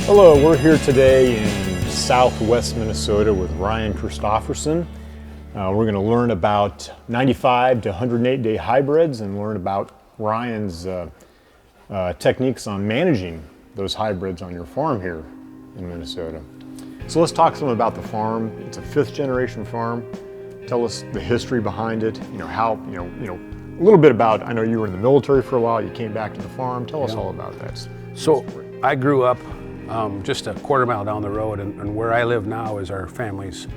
Hello, we're here today in southwest Minnesota with Ryan Christopherson. We're going to learn about 95 to 108 day hybrids and learn about Ryan's techniques on managing those hybrids on your farm here in Minnesota. So let's talk some about the farm. It's a 5th generation farm. Tell us the history behind it. A little bit about. I know you were in the military for a while. You came back to the farm. Tell us all about that. So I grew up just a quarter mile down the road, and where I live now is our family's,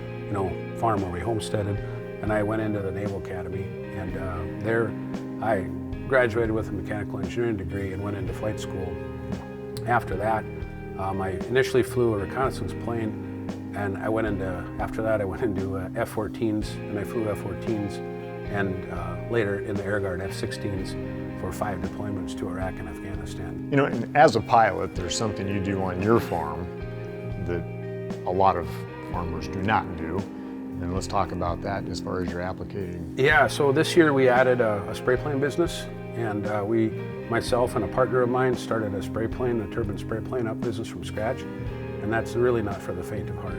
farm where we homesteaded. And I went into the Naval Academy, and there I graduated with a mechanical engineering degree and went into flight school. After that, I initially flew a reconnaissance plane, and after that I went into F-14s, and I flew F-14s, and later in the Air Guard F-16s for 5 deployments to Iraq and Afghanistan. And as a pilot, there's something you do on your farm that a lot of farmers do not do. And let's talk about that as far as your applicating. Yeah, so this year we added a Sprayplane business, and myself and a partner of mine started a Sprayplane, a turbine Sprayplane up business from scratch. And that's really not for the faint of heart.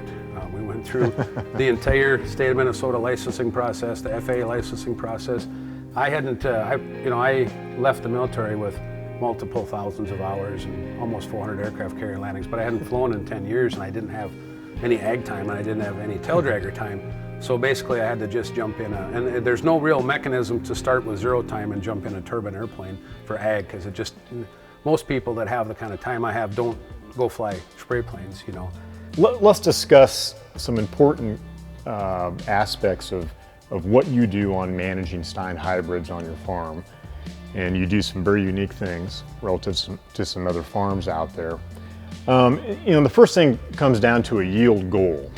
We went through the entire state of Minnesota licensing process, the FAA licensing process. I left the military with multiple thousands of hours and almost 400 aircraft carrier landings, but I hadn't flown in 10 years, and I didn't have any ag time, and I didn't have any tail dragger time. So basically I had to just jump in and there's no real mechanism to start with 0 time and jump in a turbine airplane for ag, because most people that have the kind of time I have don't go fly spray planes, Let's discuss some important aspects of what you do on managing Stine hybrids on your farm. And you do some very unique things relative to some other farms out there. The first thing comes down to a yield goal.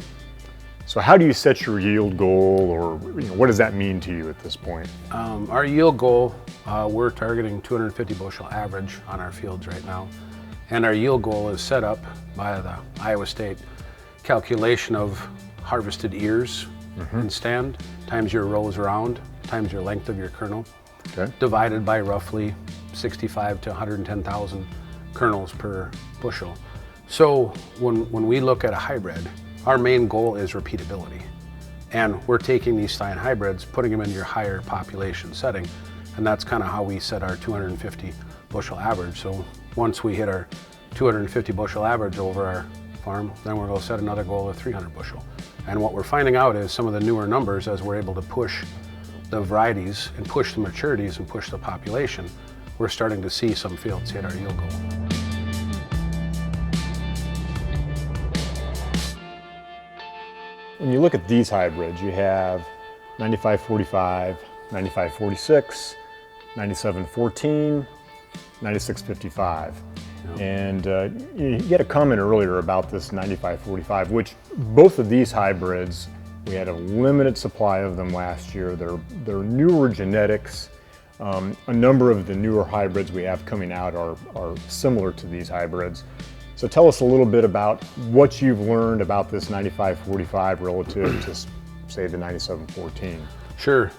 So how do you set your yield goal, or what does that mean to you at this point? Our yield goal, we're targeting 250 bushel average on our fields right now. And our yield goal is set up by the Iowa State calculation of harvested ears in stand, times your rows around, times your length of your kernel, divided by roughly 65 to 110,000 kernels per bushel. So when we look at a hybrid, our main goal is repeatability. And we're taking these Stine hybrids, putting them in your higher population setting, and that's kind of how we set our 250 bushel average. So once we hit our 250 bushel average over our farm, then we're going to set another goal of 300 bushel. And what we're finding out is some of the newer numbers, as we're able to push the varieties and push the maturities and push the population, we're starting to see some fields hit our yield goal. When you look at these hybrids, you have 9545, 9546, 9714, 9655. And you had a comment earlier about this 9545, which both of these hybrids, we had a limited supply of them last year. They're newer genetics. A number of the newer hybrids we have coming out are similar to these hybrids. So tell us a little bit about what you've learned about this 9545 relative to, say, the 9714. Sure.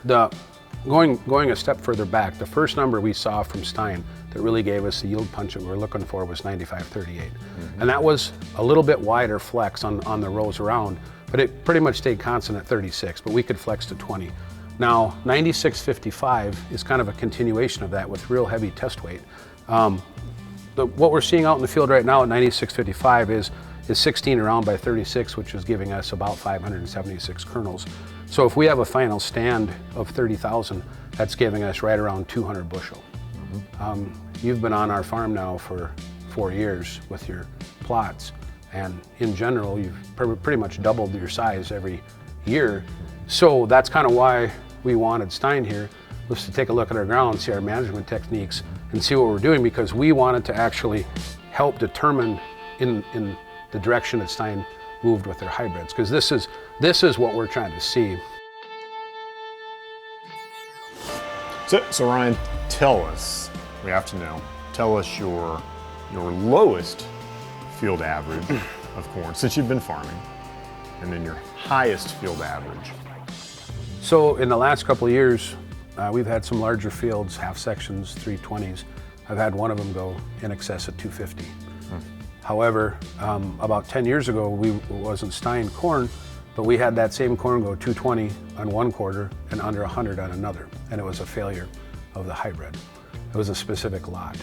Going a step further back, the first number we saw from Stine that really gave us the yield punch that we were looking for was 9538. And that was a little bit wider flex on the rows around, but it pretty much stayed constant at 36, but we could flex to 20. Now, 9655 is kind of a continuation of that with real heavy test weight. What we're seeing out in the field right now at 9655 is 16 around by 36, which is giving us about 576 kernels. So if we have a final stand of 30,000, that's giving us right around 200 bushel. You've been on our farm now for 4 years with your plots, and in general, you've pretty much doubled your size every year. So that's kind of why we wanted Stine here, was to take a look at our ground, see our management techniques, and see what we're doing, because we wanted to actually help determine in the direction that Stine moved with their hybrids, because this is what we're trying to see. So Ryan, tell us, we have to know, tell us your lowest field average of corn since you've been farming, and then your highest field average. So in the last couple of years, we've had some larger fields, half sections, 320s. I've had one of them go in excess of 250. However, about 10 years ago, it wasn't Stine corn, but we had that same corn go 220 on one quarter and under 100 on another, and it was a failure of the hybrid. It was a specific lot.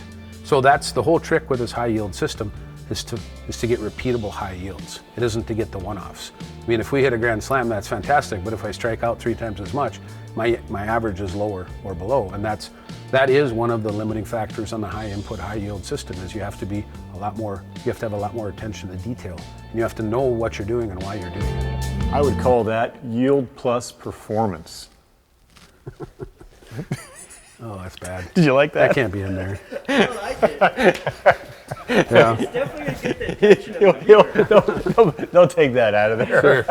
So that's the whole trick with this high yield system, is to get repeatable high yields. It isn't to get the one-offs. I mean, if we hit a grand slam, that's fantastic, but if I strike out 3 times as much, my average is lower or below, and that is one of the limiting factors on the high input, high yield system, is you have to be you have to have a lot more attention to detail, and you have to know what you're doing and why you're doing it. I would call that yield plus performance. Oh, that's bad. Did you like that? That can't be in there. I like it. Yeah. It's definitely going to get the attention of the viewer. They'll take that out of there. Sure.